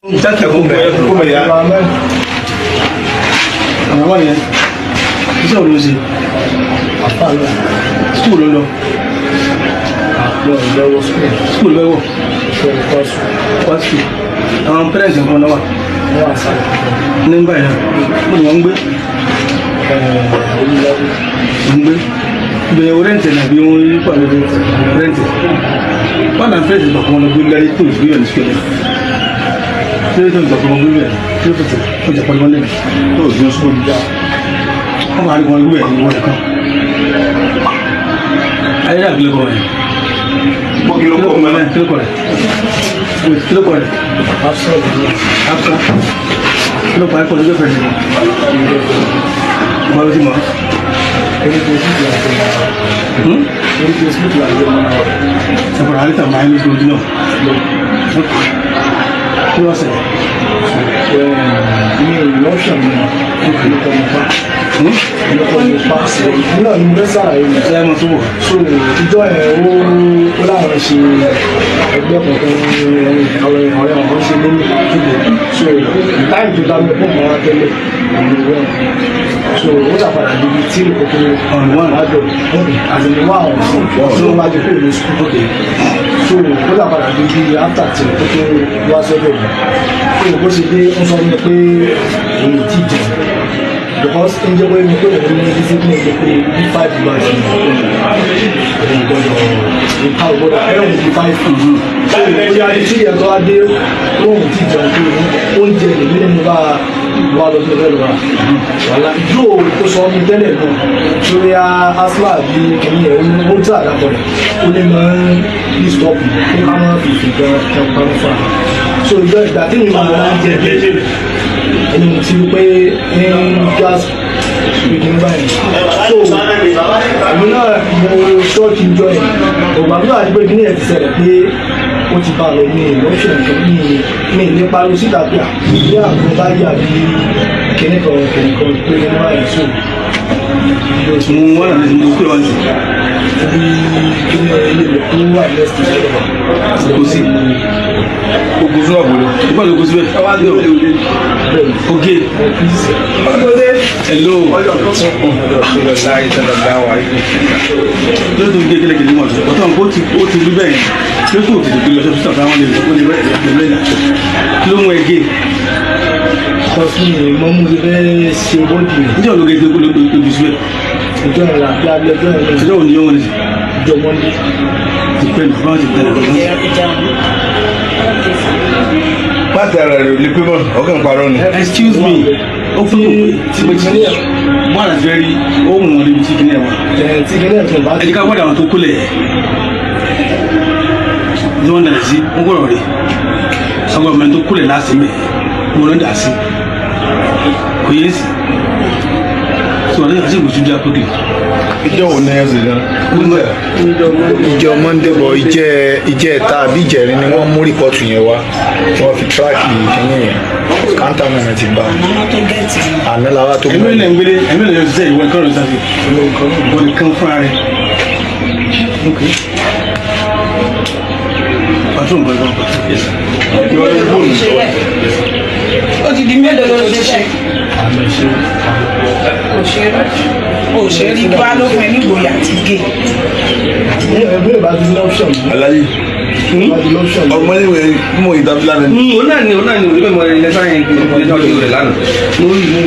Jákè kó bẹ̀ yá. Àwọn wà yẹn. Iṣẹ́ òun ló ṣe. Skúl ló lọ. Skúl bẹ́ẹ̀ wọ̀. Pásítì. Àwọn pẹ́rẹ́ǹtì nǹkan náà wà. Ní ń báyìí náà. Mo ní wọ́n ń gbé. Ń gbé. Bẹ̀rẹ̀ rẹ́ǹtì nàbí wọ́n yí pàdé rẹ́ǹtì. Wọ́n náà fẹ́ẹ̀sì ìgbàkan lọ gbé láyé tó ìgbéyàwó ní sukẹ́lẹ̀. Ṣé tó ìgbàkan lọ gbé bẹ̀rẹ̀? Ṣé ó fẹ̀sẹ̀ ó jà pàdé wọn lẹ́nu? Tó ìgbéyàwó sukẹ́lẹ̀ já. Wọ́n máa rí wọn gbé ẹ̀yìn wọn kan. Ayé náà gbé lọ́kọ̀ rẹ̀. Kí ló kọ̀ rẹ̀? Kí ló kọ̀ rẹ̀? Afsa. Kí ló kọ̀ rẹ̀ kọ̀ lójú fẹ̀rẹ̀? Wọ́n ló ti mọ̀. Seperti hari tak main itu dulu. Terus ini option ni. Náà ni mo fẹ́ ṣàlàyé ní ṣe mọ̀ sówò. So ìjọ ẹ̀ ó láwọn ṣe ẹgbẹ́ kọ̀ọ̀kan ọ̀rẹ́ ọ̀hún ṣe lórí ìdílé. So táyì tó dá mi fún ọmọ wa tẹ́lẹ̀ ọ̀hún ìwọ̀n. So ó ṣàpàdà níbi tí òkòkòrò ọ̀hún wà lájọ àtẹnuwá ọ̀hún tí wọ́n bá jẹ kúrò ní sukùl. So ó ṣàpàdà níbi after tí òkòkòrò wá sọ́dọ̀ mi. So bó ṣe dé ń sọ mi pé èyí ti jẹ. Because in the way we do it, we discipline the 5 months. How about I don't be 5 food. So we are the 3 years old. Wọ́n ti jẹun pé oúnjẹ ìlú nínú bá wà lọ́dún lẹ́nu wa. Wàhálà yóò kó sọ mi tẹ́lẹ̀ náà. Sórí asma bí kìnìún ẹ̀ ó tà àdàpọ̀ rẹ̀. Ó lè máa ń bí stọ́ọ̀pù kó ká máa fi ìfìgbà ẹ̀pamọ́ fún wa. So ìgbà tí mi máa ń jẹ ẹni mo ti rí pé ní gas speaking báyìí so èmi náà mo ṣọ́ọ̀kì jọ ẹ̀ ọ̀gbà mi náà ti pé kí ní ẹ̀ ti ṣẹlẹ̀ pé ó ti bá lọ ní ìlọ́ṣẹ̀ nǹkan ní ilé pariwo síta pé àbí àgbo bá yà bí kìnìkan pé ní báyìí so mo wà láti mo pè wá jù bí kí ní ilé rẹ̀ tó wà lẹ́sìn ìṣẹ̀lẹ̀ kò sí ogun fún àbúrò ìgbà ló kó síbẹ̀ okay hello lọ́dún gé kẹ́lẹ́kẹ́lẹ́ mọ̀ ọ̀tọ̀ nǹkan ó ti rí bẹ́ẹ̀ ló tó tètè gbé lọ́sọ̀ fún àwọn lè bẹ́ẹ̀ kí ló mú ẹ gé kọ́sí mọ́ mú ti fẹ́ ṣe bọ́ọ̀dì rẹ̀ níjọ́ ló gé gbé ló tóbi síbẹ̀ ìjọ ìrìn àti abẹ́ ìjọ òní yóò wọ́n ní ìjọ mọ́ndé ti pẹ́ ní fún ti pẹ́ pàtẹ ara rẹ̀ ò lè pé mọ́ ọkàn parọ́ ni. Excuse me ó fún mi tí mo ti ní ẹ̀ wọ́n àti fẹ́ rí ohun wọn níbi tí kìíní ẹ̀ wá. Tí kìíní ẹ̀ tó bá ti. Ẹ̀dí ká wọ́n dà wọn tó kólẹ̀ ní wọ́n dàda sí wọ́n gbọ́dọ̀ rí sọ́gbọ́n ọmọ ẹni tó kólẹ̀ láti mẹ́ mo ló dà sí kò yé sí sọ̀rọ̀ ní àti ìwòsàn jẹ́ àpòkè. Ìjọ wo ni ẹ ṣe dán? Ìjọ Monday bọ̀ ìjẹ́ ẹ̀ta àbí ìjẹ̀rin ni wọ́n mú rìpọ́tù yẹn wá tí wọ́n fi tíráàkì kìíní yẹn káńtà náà ti bá àná làwa tó gbé. ẹ̀mí lè yọ ṣiṣẹ́ ìwé ẹ̀kọ́ rẹ̀ sáfì wọ́n nìkan fúnra rẹ̀. pàtó nǹkan kan ó ti di mélòó ló ṣe ṣe òṣèré tó á ló fún ẹ nígboyà àti gé. ẹgbẹ́ ìbájú ní option. Aláyé ọmọ ìwé mú ìdábí lánàá. Òun náà ni òun mọ̀ ilẹ̀ sáyẹn ìgbésẹ̀ ọdún rẹ̀ lánàá. mo rí mú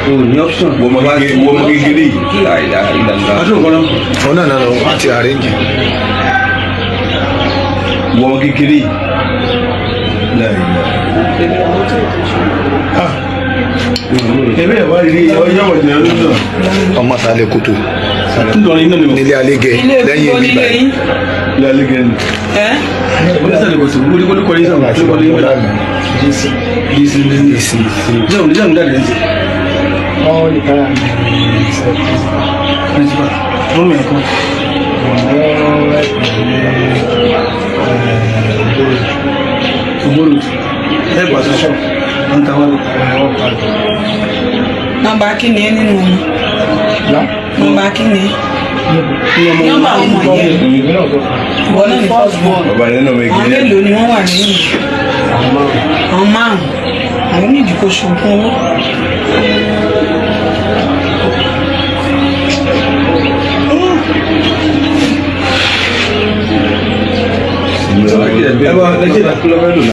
o ní option. wọ́n mọ kékeré yìí. pàtó nǹkan náà. òun náà lọ wọ́n ti àrẹ́ǹjì. wọ́n mọ kékeré yìí. ẹ̀mí ẹ̀ wá rí ọjọ́ ìwọ̀n ìjìnlẹ̀ lóṣù. ọmọ sálẹ̀ kòtò nílé alégẹ lẹ́yìn ibi báyìí. ilé alégẹ ni. onísàlẹ̀ kò sí olùkọ́ ní sàmù àti olùkọ́ ní ìwọ̀n láàmì. jẹ́ òun jáde ní ṣe. wọ́n ní kára principal wọ́n mẹ́rin kan. ògbóró ẹ̀ pàṣẹ ṣọ́ wọ́n ta wá lọ. Nọ́mbà kí ni ẹ nínú wọn? Nọ́mbà kí ni? nọ́mbà àwọn ọmọ yẹn ìwọ náà ní first born Bàbá yẹn náà àwọn mẹ́gẹ́. mélòó ni wọ́n wà lẹ́yìn àwọn márùn-ún àwọn méjì kò ṣùgbọ́n owó. Ẹ bá lẹ́jẹ̀ ìdákúlọ́fẹ́ lò.